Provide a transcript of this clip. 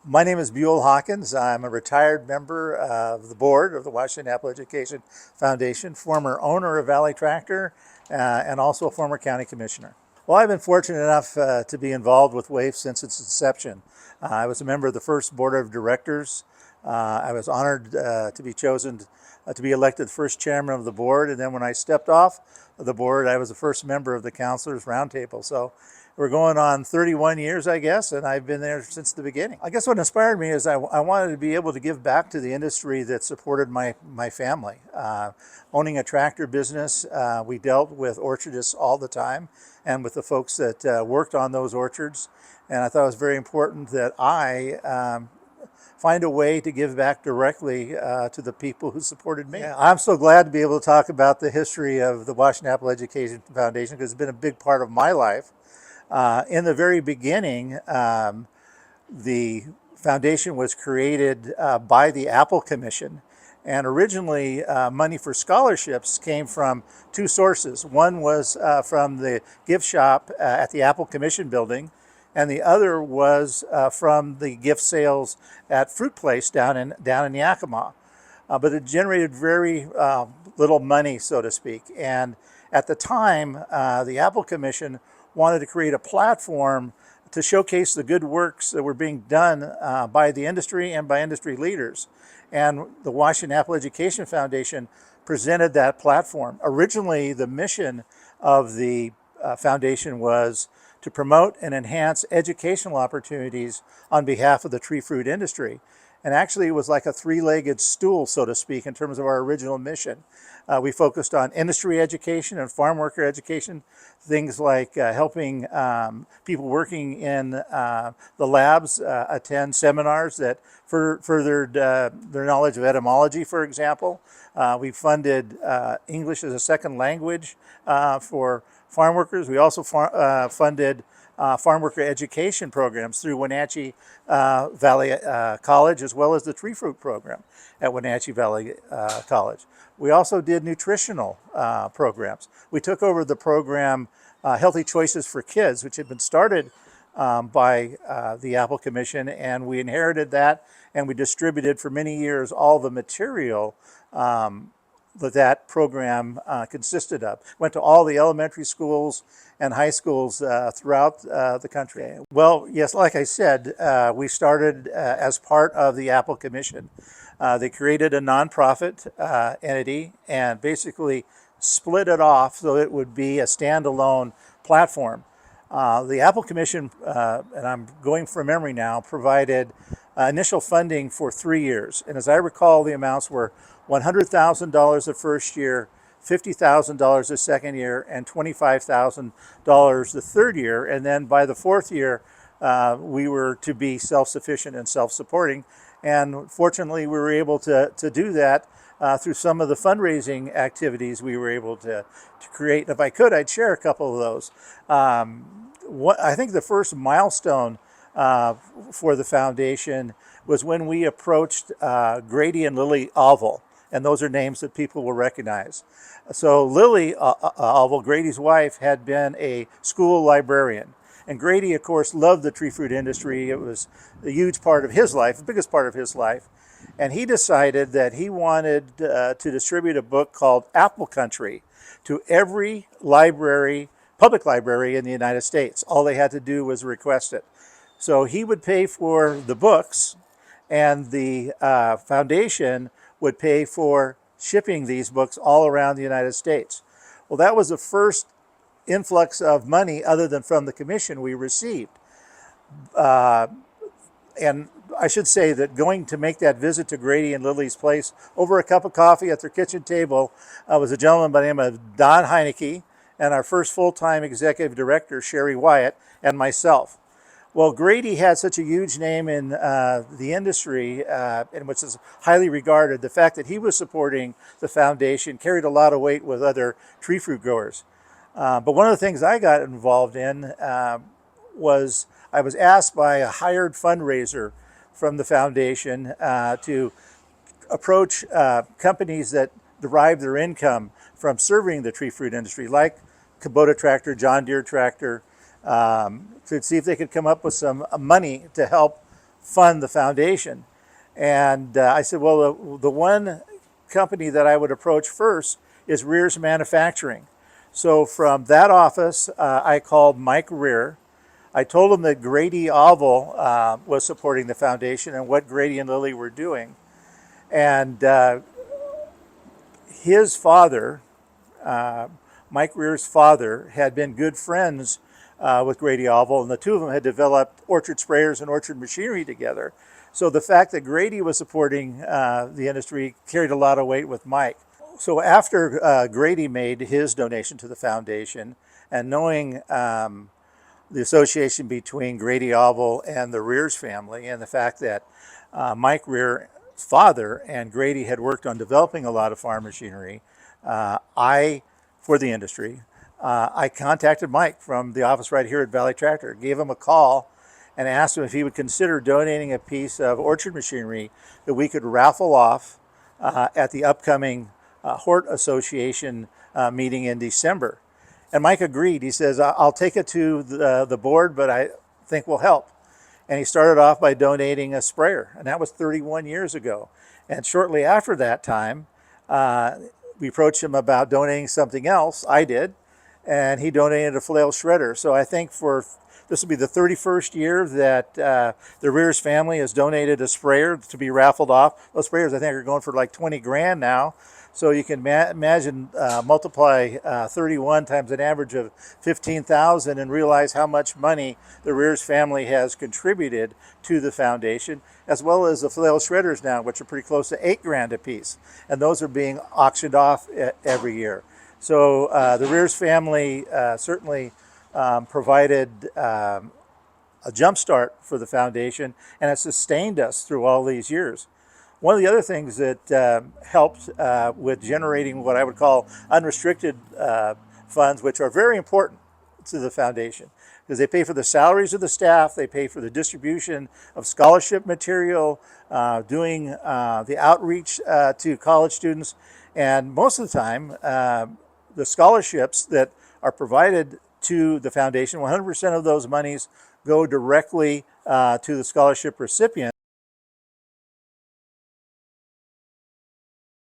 My name is Buell Hawkins. I'm a retired member of the board of the Washington Apple Education Foundation, former owner of Valley Tractor, and also a former county commissioner. Well, I've been fortunate enough to be involved with WAEF since its inception. I was a member of the first board of directors. I was honored to be chosen to be elected first chairman of the board, and then when I stepped off of the board, I was the first member of the counselors roundtable. So we're going on 31 years, I guess, and I've been there since the beginning. I guess what inspired me is I wanted to be able to give back to the industry that supported my family. Owning a tractor business, we dealt with orchardists all the time and with the folks that worked on those orchards. And I thought it was very important that I find a way to give back directly to the people who supported me. Yeah, I'm so glad to be able to talk about the history of the Washington Apple Education Foundation because it's been a big part of my life. In the very beginning, the foundation was created by the Apple Commission. And originally, money for scholarships came from two sources. One was from the gift shop at the Apple Commission building, and the other was from the gift sales at Fruit Place down in Yakima. But it generated very little money, so to speak. And at the time, the Apple Commission wanted to create a platform to showcase the good works that were being done by the industry and by industry leaders. And the Washington Apple Education Foundation presented that platform. Originally, the mission of the foundation was to promote and enhance educational opportunities on behalf of the tree fruit industry. And actually, it was like a three-legged stool, so to speak, in terms of our original mission. We focused on industry education and farm worker education, things like helping people working in the labs attend seminars that furthered their knowledge of etymology, for example. We funded English as a second language for farm workers. We also funded farm worker education programs through Wenatchee Valley College, as well as the tree fruit program at Wenatchee Valley College. We also did nutritional programs. We took over the program Healthy Choices for Kids, which had been started by the Apple Commission, and we inherited that, and we distributed for many years all the material that program consisted of. Went to all the elementary schools and high schools throughout the country. Well, yes, like I said, we started as part of the Apple Commission. They created a nonprofit entity and basically split it off so it would be a standalone platform. The Apple Commission, and I'm going from memory now, provided initial funding for 3 years. And as I recall, the amounts were $100,000 the first year, $50,000 the second year, and $25,000 the third year. And then by the fourth year, we were to be self-sufficient and self-supporting. And fortunately, we were able to do that through some of the fundraising activities we were able to create. If I could, I'd share a couple of those. I think the first milestone for the foundation was when we approached Grady and Lily Alvel, and those are names that people will recognize. So Lily Alvel, Grady's wife, had been a school librarian. And Grady, of course, loved the tree fruit industry. It was a huge part of his life, the biggest part of his life. And he decided that he wanted to distribute a book called Apple Country to every library, public library in the United States. All they had to do was request it. So he would pay for the books, and the foundation would pay for shipping these books all around the United States. Well, that was the first influx of money other than from the commission we received. And I should say that going to make that visit to Grady and Lily's place over a cup of coffee at their kitchen table was a gentleman by the name of Don Heineke and our first full-time executive director, Sherry Wyatt, and myself. Well, Grady had such a huge name in the industry, and which is highly regarded. The fact that he was supporting the foundation carried a lot of weight with other tree fruit growers. But one of the things I got involved in was I was asked by a hired fundraiser from the foundation to approach companies that derive their income from serving the tree fruit industry, like Kubota Tractor, John Deere Tractor, to see if they could come up with some money to help fund the foundation. And I said, well, the one company that I would approach first is Rear's Manufacturing. So from that office, I called Mike Rear. I told him that Grady Oval was supporting the foundation and what Grady and Lily were doing. And his father, Mike Rear's father, had been good friends with Grady Oval, and the two of them had developed orchard sprayers and orchard machinery together. So the fact that Grady was supporting the industry carried a lot of weight with Mike. So after Grady made his donation to the foundation, and knowing the association between Grady Oval and the Rears family, and the fact that Mike Rear's father and Grady had worked on developing a lot of farm machinery, for the industry, I contacted Mike from the office right here at Valley Tractor, gave him a call, and asked him if he would consider donating a piece of orchard machinery that we could raffle off at the upcoming Hort Association meeting in December. And Mike agreed. He says, I'll take it to the board, but I think we'll help. And he started off by donating a sprayer, and that was 31 years ago. And shortly after that time, we approached him about donating something else. I did, and he donated a flail shredder. So I think this will be the 31st year that the Rears family has donated a sprayer to be raffled off. Those sprayers, I think, are going for like 20 grand now. So you can imagine, multiply 31 times an average of 15,000 and realize how much money the Rears family has contributed to the foundation, as well as the flail shredders now, which are pretty close to 8 grand a piece. And those are being auctioned off every year. So the Rears family certainly provided a jump start for the foundation, and it sustained us through all these years. One of the other things that helped with generating what I would call unrestricted funds, which are very important to the foundation, because they pay for the salaries of the staff, they pay for the distribution of scholarship material, doing the outreach to college students, and most of the time, the scholarships that are provided to the foundation, 100% of those monies go directly to the scholarship recipient.